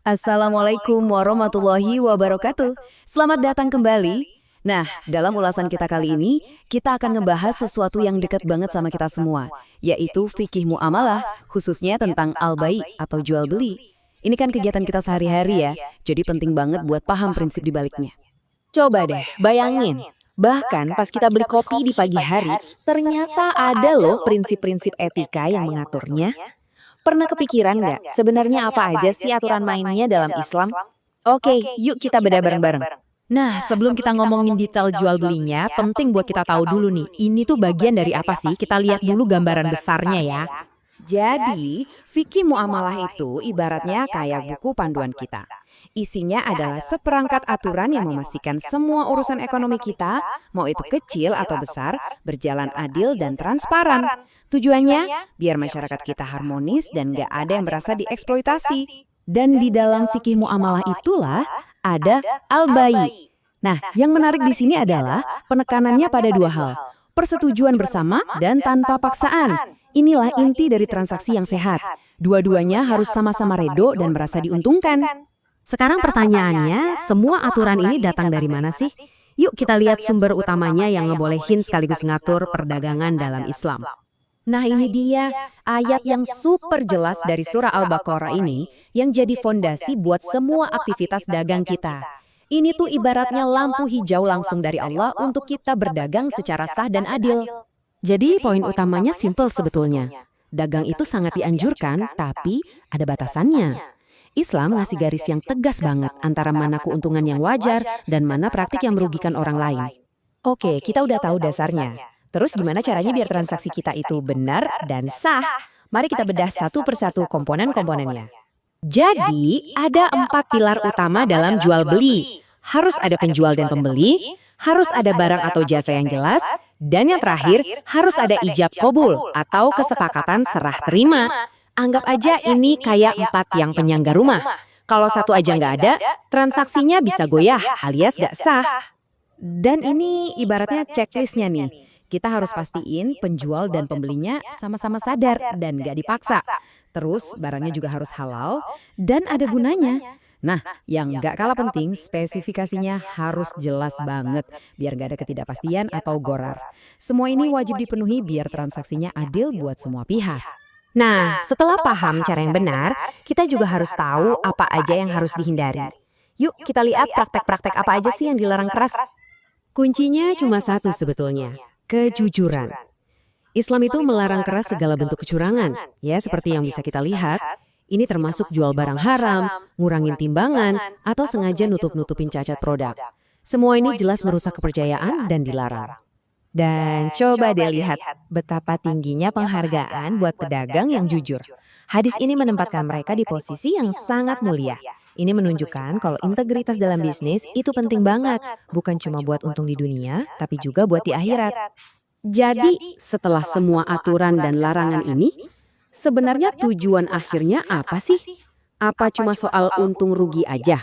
Assalamualaikum warahmatullahi wabarakatuh. Selamat datang kembali. Nah, dalam ulasan kita kali ini, kita akan ngebahas sesuatu yang dekat banget sama kita semua, yaitu fikih muamalah, khususnya tentang al-bai atau jual beli. Ini kan kegiatan kita sehari-hari ya, jadi penting banget buat paham prinsip di baliknya. Coba deh, bayangin. Bahkan pas kita beli kopi di pagi hari, ternyata ada loh prinsip-prinsip etika yang mengaturnya. Pernah kepikiran nggak sebenarnya apa aja sih aturan mainnya dalam Islam? Oke, yuk kita bedah bareng-bareng. Nah, sebelum kita ngomongin detail jual belinya, penting buat kita tahu dulu nih, ini tuh bagian dari apa sih? Kita lihat dulu gambaran besarnya ya. Jadi, fikih muamalah itu ibaratnya kayak buku panduan kita. Isinya adalah seperangkat aturan yang memastikan semua urusan ekonomi kita, mau itu kecil atau besar, berjalan adil dan transparan. Tujuannya, biar masyarakat kita harmonis dan gak ada yang merasa dieksploitasi. Dan di dalam fikih muamalah itulah ada al-bai. Nah, yang menarik di sini adalah penekanannya pada dua hal. Persetujuan bersama dan tanpa paksaan. Inilah inti dari transaksi yang sehat. Dua-duanya harus sama-sama redo dan merasa diuntungkan. Sekarang pertanyaannya, semua aturan ini datang dari mana sih? Yuk kita lihat sumber utamanya yang ngebolehin sekaligus ngatur perdagangan dalam Islam. Nah ini dia ayat yang super jelas dari surah Al-Baqarah ini yang jadi fondasi buat semua aktivitas dagang kita. Ini tuh ibaratnya lampu hijau langsung dari Allah untuk kita berdagang secara sah dan adil. Jadi poin utamanya simpel sebetulnya. Dagang itu sangat dianjurkan, tapi ada batasannya. Islam ngasih garis yang tegas banget antara mana keuntungan yang wajar dan mana praktik yang merugikan orang lain. Oke, kita udah tahu dasarnya. Terus gimana caranya biar transaksi kita itu benar dan sah? Mari kita bedah satu persatu komponen-komponennya. Jadi, ada 4 pilar utama dalam jual beli. Harus ada penjual dan pembeli, harus ada barang atau jasa yang jelas, dan yang terakhir, harus ada ijab qabul atau kesepakatan serah terima. Anggap aja ini kayak 4 yang penyangga rumah. Kalau satu aja nggak ada, transaksinya bisa goyah alias nggak sah. Dan ini ibaratnya checklistnya nih. Kita harus pastiin penjual dan pembelinya sama-sama sadar dan gak dipaksa. Terus barangnya juga harus halal dan ada gunanya. Nah, yang gak kalah penting spesifikasinya harus jelas banget biar gak ada ketidakpastian atau gorar. Semua ini wajib dipenuhi biar transaksinya adil buat semua pihak. Nah, setelah paham cara yang benar, kita juga harus tahu apa aja yang harus dihindari. Yuk kita lihat praktek-praktek apa aja sih yang dilarang keras. Kuncinya cuma satu sebetulnya. Kejujuran. Islam itu melarang keras segala bentuk kecurangan, ya seperti yang bisa kita lihat. Ini termasuk jual barang haram, ngurangin timbangan, atau sengaja nutup-nutupin cacat produk. Semua ini jelas merusak kepercayaan dan dilarang. Dan coba deh lihat betapa tingginya penghargaan buat pedagang yang jujur. Hadis ini menempatkan mereka di posisi yang sangat mulia. Ini menunjukkan kalau integritas dalam bisnis itu penting banget, bukan cuma buat untung di dunia, tapi juga buat di akhirat. Jadi, setelah semua aturan dan larangan ini, sebenarnya tujuan akhirnya apa sih? Apa cuma soal untung rugi aja?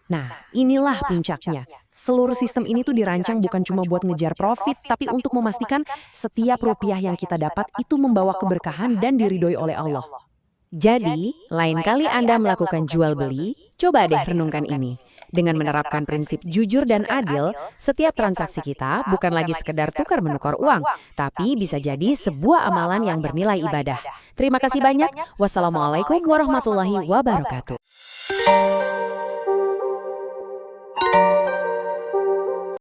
Nah, inilah puncaknya. Seluruh sistem ini tuh dirancang bukan cuma buat ngejar profit, tapi untuk memastikan setiap rupiah yang kita dapat itu membawa keberkahan dan diridhoi oleh Allah. Jadi, lain kali Anda melakukan jual beli, coba deh renungkan ini. Dengan menerapkan prinsip jujur dan adil, setiap transaksi kita bukan lagi sekedar tukar-menukar uang, tapi bisa jadi sebuah amalan yang bernilai ibadah. Terima kasih banyak. Wassalamualaikum warahmatullahi wabarakatuh.